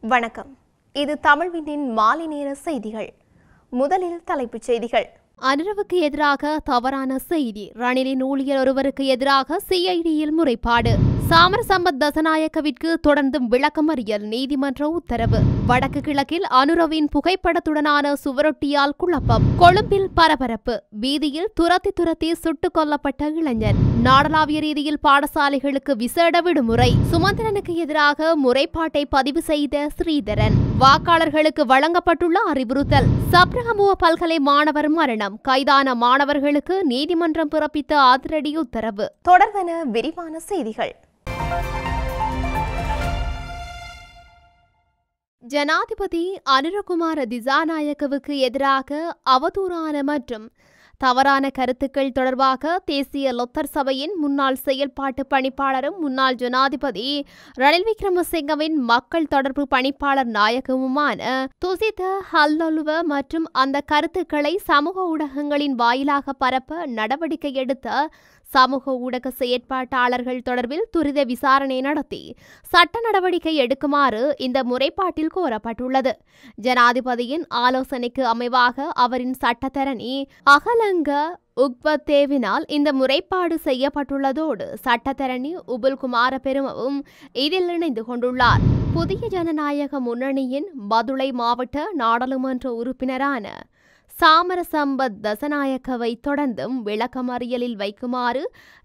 வணக்கம். இது தமிழ்வினின் மாலை நேர செய்திகள். முதலில் தலைப்புச் செய்திகள். அனுரவுக்கு எதிராக தவறான செய்தி. ரணிலின் ஊழியர் ஒருவருக்கு எதிராக சிஐடியில் முறைப்பாடு. சாமரசம்பத் தசநாயக்கவிற்கு தொடர்ந்தும் விளக்கமறியல். நீதிமன்ற உத்தரவு. வடக்கு கிழக்கில் அனுரவின் புகைப்படத்துடனான சுவரொட்டியால் குழப்பம். கொழும்பில் பரபரப்பு. வீதியில் துரத்தி சுட்டுக் கொல்லப்பட்ட இளைஞர். நாடளாவிய ரீதியில் பாடசாலைகளுக்கு விசேட விடுமுறை. சுமந்திரனுக்கு எதிராக முறைப்பாட்டை பதிவு செய்த ஸ்ரீதரன். வாக்காளர்களுக்கு வழங்கப்பட்டுள்ள அறிவுறுத்தல். சப்ரகமுவ பல்கலை மாணவர் மரணம். கைதான மாணவர்களுக்கு நீதிமன்றம் பிறப்பித்த அதிரடி உத்தரவு. தொடர்வன விரிவான செய்திகள். ஜனாதிபதி அனுரகுமார திசாநாயக்கவுக்கு எதிராக அவதூறான மற்றும் தவறான கருத்துக்கள் தொடர்பாக தேசிய லொத்தர் சபையின் முன்னாள் செயல்பாட்டு பணிப்பாளரும் முன்னாள் ஜனாதிபதி ரணில் விக்ரமசிங்கவின் மக்கள் தொடர்பு பணிப்பாளர் நாயகமுமான துசித ஹல்லொலுவ மற்றும் அந்த கருத்துக்களை சமூக ஊடகங்களின் வாயிலாக பரப்ப நடவடிக்கை எடுத்த சமூக ஊடக செயற்பாட்டாளர்கள் தொடர்பில் துரித விசாரணை நடத்தி சட்ட நடவடிக்கை எடுக்குமாறு இந்த முறைப்பாட்டில் கோரப்பட்டுள்ளது. ஜனாதிபதியின் ஆலோசனைக்கு அமைவாக அவரின் சட்டத்தரணி அகலங்க உக்பத்தேவினால் இந்த முறைப்பாடு செய்யப்பட்டுள்ளதோடு சட்டத்தரணி உபுல்குமார பெருமவும் இதில் இணைந்து கொண்டுள்ளார். புதிய ஜனநாயக முன்னணியின் பதுளை மாவட்ட நாடாளுமன்ற உறுப்பினரான சாமரசம்பத் தசநாயக்கவை தொடர்ந்தும் விளக்கமறியலில் வைக்குமாறு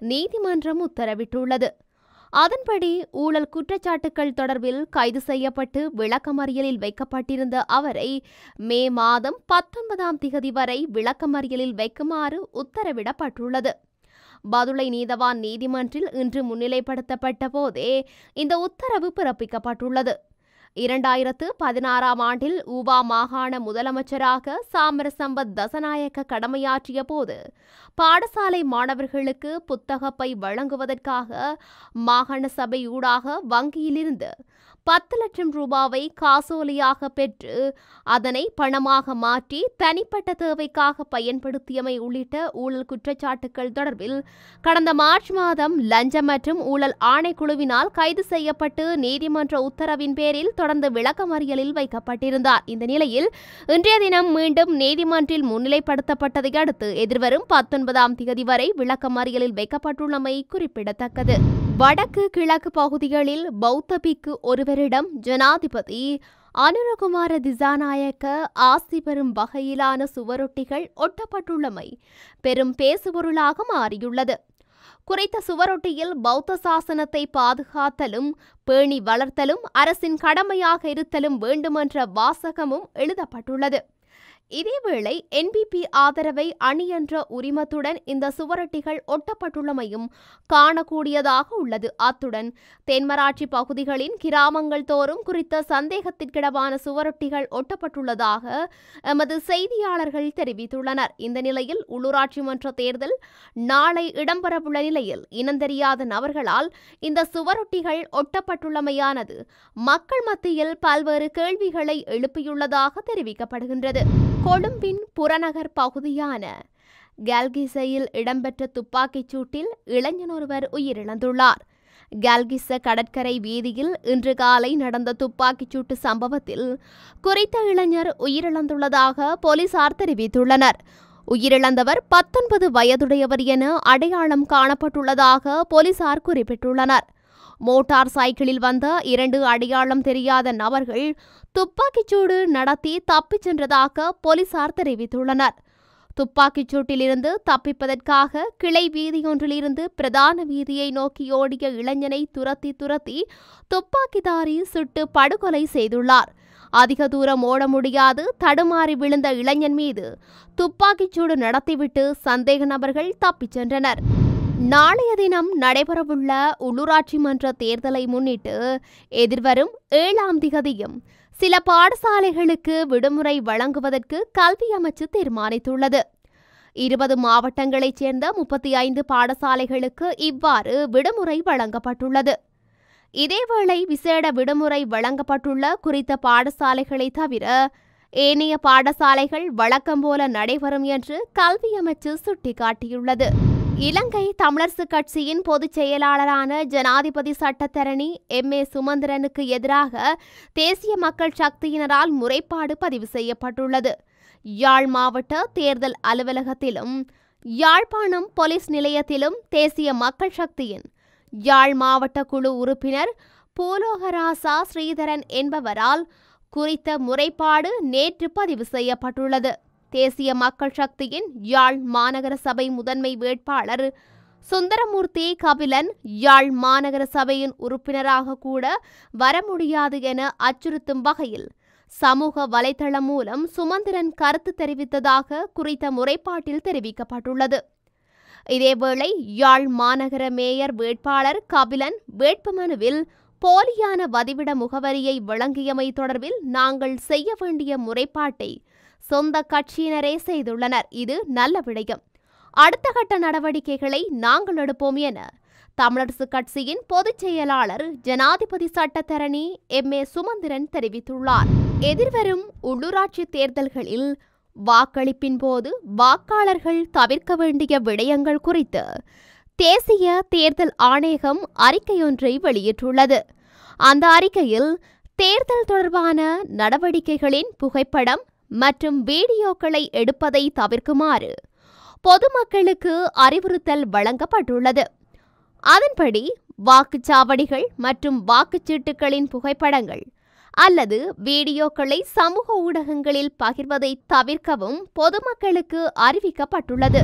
நீதிமன்றம் உத்தரவிட்டுள்ளது. அதன்படி ஊழல் குற்றச்சாட்டுகள் தொடர்பில் கைது செய்யப்பட்டு விளக்கமறியலில் வைக்கப்பட்டிருந்த அவரை மே மாதம் 19 வரை விளக்கமறியலில் வைக்குமாறு உத்தரவிடப்பட்டுள்ளது. பதுளை நீதவான் நீதிமன்றில் இன்று முன்னிலைப்படுத்தப்பட்ட போதே இந்த உத்தரவு பிறப்பிக்கப்பட்டுள்ளது. 2016 ஆண்டில் ஊவா மாகாண முதலமைச்சராக சாமரசம்பத் தசநாயக்க கடமையாற்றிய போது பாடசாலை மாணவர்களுக்கு புத்தகப்பை வழங்குவதற்காக மாகாண சபை ஊடாக வங்கியிலிருந்து 10 லட்சம் ரூபாவை காசோலையாக பெற்று அதனை பணமாக மாற்றி தனிப்பட்ட தேவைக்காக பயன்படுத்தியமை உள்ளிட்ட ஊழல் குற்றச்சாட்டுகள் தொடர்பில் கடந்த மார்ச் மாதம் லஞ்சம் மற்றும் ஊழல் ஆணைக்குழுவினால் கைது செய்யப்பட்டு நீதிமன்ற உத்தரவின் பேரில் தொடர்ந்து விளக்கமறியலில் வைக்கப்பட்டிருந்தார். இந்த நிலையில் இன்றைய தினம் மீண்டும் நீதிமன்றில் முன்னிலைப்படுத்தப்பட்டதை அடுத்து எதிர்வரும் 19 வரை விளக்கமறியலில் வைக்கப்பட்டுள்ளமை குறிப்பிடத்தக்கது. வடக்கு கிழக்கு பகுதிகளில் பௌத்த பிக்கு ஒருவரிடம் ஜனாதிபதி அனுரகுமார திசாநாயக்க ஆசி பெறும் வகையிலான சுவரொட்டிகள் ஒட்டப்பட்டுள்ளமை பெரும் பேசுபொருளாக மாறியுள்ளது. குறித்த சுவரொட்டியில் பௌத்த சாசனத்தை பாதுகாத்தலும் பேணி வளர்த்தலும் அரசின் கடமையாக இருத்தலும் வேண்டுமென்ற வாசகமும் எழுதப்பட்டுள்ளது. இதேவேளை என்பிபி ஆதரவை அணி என்ற உரிமத்துடன் இந்த சுவரொட்டிகள் ஒட்டப்பட்டுள்ளமையும் காணக்கூடியதாக உள்ளது. அத்துடன் தென்மராட்சி பகுதிகளின் கிராமங்கள் தோறும் குறித்த சந்தேகத்திற்கிடமான சுவரொட்டிகள் ஒட்டப்பட்டுள்ளதாக எமது செய்தியாளர்கள் தெரிவித்துள்ளனர். இந்த நிலையில் உள்ளூராட்சி மன்ற தேர்தல் நாளை இடம்பெறவுள்ள நிலையில் இனந்தெரியாத நபர்களால் இந்த சுவரொட்டிகள் ஒட்டப்பட்டுள்ளமையானது மக்கள் மத்தியில் பல்வேறு கேள்விகளை எழுப்பியுள்ளதாக தெரிவிக்கப்படுகின்றது. கொழும்பின் புறநகர் பகுதியான கல்கிசையில் இடம்பெற்ற துப்பாக்கிச் சூட்டில் இளைஞன் ஒருவர் உயிரிழந்துள்ளார். கல்கிச கடற்கரை வீதியில் இன்று காலை நடந்த துப்பாக்கிச் சூட்டு சம்பவத்தில் குறித்த இளைஞர் உயிரிழந்துள்ளதாக போலீசார் தெரிவித்துள்ளனர். உயிரிழந்தவர் 19 வயதுடையவர் என அடையாளம் காணப்பட்டுள்ளதாக போலீசார் குறிப்பிட்டுள்ளனர். மோட்டார் சைக்கிளில் வந்த 2 அடையாளம் தெரியாத நபர்கள் துப்பாக்கிச்சூடு நடத்தி தப்பிச் சென்றதாக போலீசார் தெரிவித்துள்ளனர். துப்பாக்கிச் சூட்டிலிருந்து தப்பிப்பதற்காக கிளை வீதியொன்றிலிருந்து பிரதான வீதியை நோக்கி ஓடிய இளைஞனை துரத்தி துப்பாக்கிதாரி சுட்டு படுகொலை செய்துள்ளார். அதிக தூரம் ஓட முடியாது தடுமாறி விழுந்த இளைஞன் மீது துப்பாக்கிச்சூடு நடத்திவிட்டு சந்தேக நபர்கள் தப்பிச் சென்றனர். நாளைய தினம் நடைபெறவுள்ள உள்ளூராட்சி மன்ற தேர்தலை முன்னிட்டு எதிர்வரும் 7ஆம் திகதியும் சில பாடசாலைகளுக்கு விடுமுறை வழங்குவதற்கு கல்வி அமைச்சு தீர்மானித்துள்ளது. 20 மாவட்டங்களைச் சேர்ந்த 35 பாடசாலைகளுக்கு இவ்வாறு விடுமுறை வழங்கப்பட்டுள்ளது. இதேவேளை விசேட விடுமுறை வழங்கப்பட்டுள்ள குறித்த பாடசாலைகளை தவிர ஏனைய பாடசாலைகள் வழக்கம் போல நடைபெறும் என்று கல்வி அமைச்சு சுட்டிக்காட்டியுள்ளது. இலங்கை தமிழரசு கட்சியின் பொதுச் செயலாளரான ஜனாதிபதி சட்டத்தரணி எம்.ஏ. சுமந்திரனுக்கு எதிராக தேசிய மக்கள் சக்தியினரால் முறைப்பாடு பதிவு செய்யப்பட்டுள்ளது. யாழ் மாவட்ட தேர்தல் அலுவலகத்திலும் யாழ்ப்பாணம் போலீஸ் நிலையத்திலும் தேசிய மக்கள் சக்தியின் யாழ் மாவட்ட குழு உறுப்பினர் பூலோகராசா ஸ்ரீதரன் என்பவரால் குறித்த முறைப்பாடு நேற்று பதிவு செய்யப்பட்டுள்ளது. தேசிய மக்கள் சக்தியின் யாழ் மாநகர சபை முதன்மை வேட்பாளர் சுந்தரமூர்த்தி கபிலன் யாழ் மாநகர சபையின் உறுப்பினராக கூட வர முடியாது என அச்சுறுத்தும் வகையில் சமூக வலைதளம் மூலம் சுமந்திரன் கருத்து தெரிவித்ததாக குறித்த முறைப்பாட்டில் தெரிவிக்கப்பட்டுள்ளது. இதேவேளை யாழ் மாநகர மேயர் வேட்பாளர் கபிலன் வேட்புமனுவில் போலியான வதிவிட முகவரியை வழங்கியமை தொடர்பில் நாங்கள் செய்ய வேண்டிய முறைப்பாட்டை சொந்த கட்சியினரே செய்துள்ளனர். இது நல்ல விடயம். அடுத்த கட்ட நடவடிக்கைகளை நாங்கள் எடுப்போம் என தமிழரசு கட்சியின் பொதுச் செயலாளர் ஜனாதிபதி சட்டத்தரணி எம்.ஏ. சுமந்திரன் தெரிவித்துள்ளார். எதிர்வரும் உள்ளூராட்சி தேர்தல்களில் வாக்களிப்பின் போது வாக்காளர்கள் தவிர்க்க வேண்டிய விடயங்கள் குறித்து தேசிய தேர்தல் ஆணையகம் அறிக்கையொன்றை வெளியிட்டுள்ளது. அந்த அறிக்கையில் தேர்தல் தொடர்பான நடவடிக்கைகளின் புகைப்படம் மற்றும் வீடியோக்களை எடுப்பதை தவிர்க்குமாறு பொதுமக்களுக்கு அறிவுறுத்தல் வழங்கப்பட்டுள்ளது. அதன்படி வாக்குச்சாவடிகள் மற்றும் வாக்குச்சீட்டுகளின் புகைப்படங்கள் அல்லது வீடியோக்களை சமூக ஊடகங்களில் பகிர்வதை தவிர்க்கவும் பொதுமக்களுக்கு அறிவிக்கப்பட்டுள்ளது.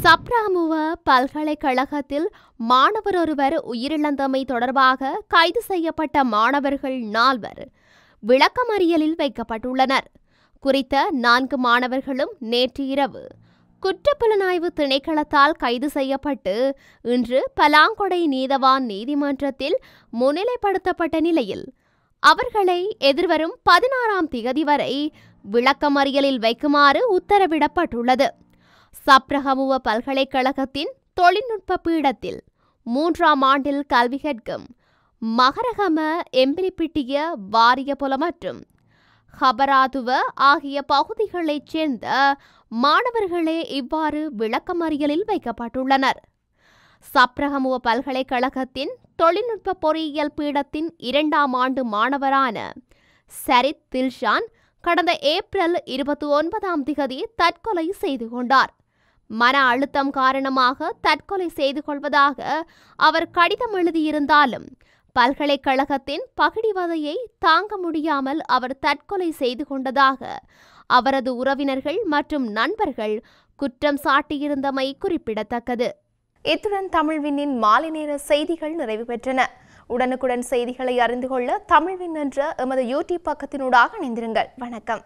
சப்ரகமுவ பல்கலைக்கழகத்தில் மாணவர் ஒருவர் உயிரிழந்தமை தொடர்பாக கைது செய்யப்பட்ட மாணவர்கள் 4 விளக்கமறியலில் வைக்கப்பட்டுள்ளனர். குறித்த 4 மாணவர்களும் நேற்று இரவு குற்றப்புலனாய்வு திணைக்களத்தால் கைது செய்யப்பட்டு இன்று பலாங்கொடை நீதவான் நீதிமன்றத்தில் முன்னிலைப்படுத்தப்பட்ட நிலையில் அவர்களை எதிர்வரும் 16ஆம் திகதி வரை விளக்கமறியலில் வைக்குமாறு உத்தரவிடப்பட்டுள்ளது. சப்ரகமுவ பல்கலைக்கழகத்தின் தொழில்நுட்ப பீடத்தில் 3ஆம் ஆண்டில் கல்வி கற்கும் மகரகம எம்பிலிப்பிட்டிய வாரியபொல மற்றும் ஹபராதுவ ஆகிய பகுதிகளைச் சேர்ந்த மாணவர்களே இவ்வாறு விளக்கமறியலில் வைக்கப்பட்டுள்ளனர். சப்ரகமுவ பல்கலைக்கழகத்தின் தொழில்நுட்ப பொறியியல் பீடத்தின் 2ஆம் ஆண்டு மாணவரான சரித் தில்ஷான் கடந்த ஏப்ரல் 29ஆம் திகதி தற்கொலை செய்து கொண்டார். மன அழுத்தம் காரணமாக தற்கொலை செய்து கொள்வதாக அவர் கடிதம் எழுதியிருந்தாலும் பல்கலைக்கழகத்தின் பகிடிவதையை தாங்க முடியாமல் அவர் தற்கொலை செய்து கொண்டதாக அவரது உறவினர்கள் மற்றும் நண்பர்கள் குற்றம் சாட்டியிருந்தமை குறிப்பிடத்தக்கது. இத்துடன் தமிழ்விண்ணின் மாலை நேர செய்திகள் நிறைவு பெற்றன. உடனுக்குடன் செய்திகளை அறிந்து கொள்ள தமிழ்வின் என்ற எமது யூடியூப் பக்கத்தினூடாக இணைந்திருங்கள். வணக்கம்.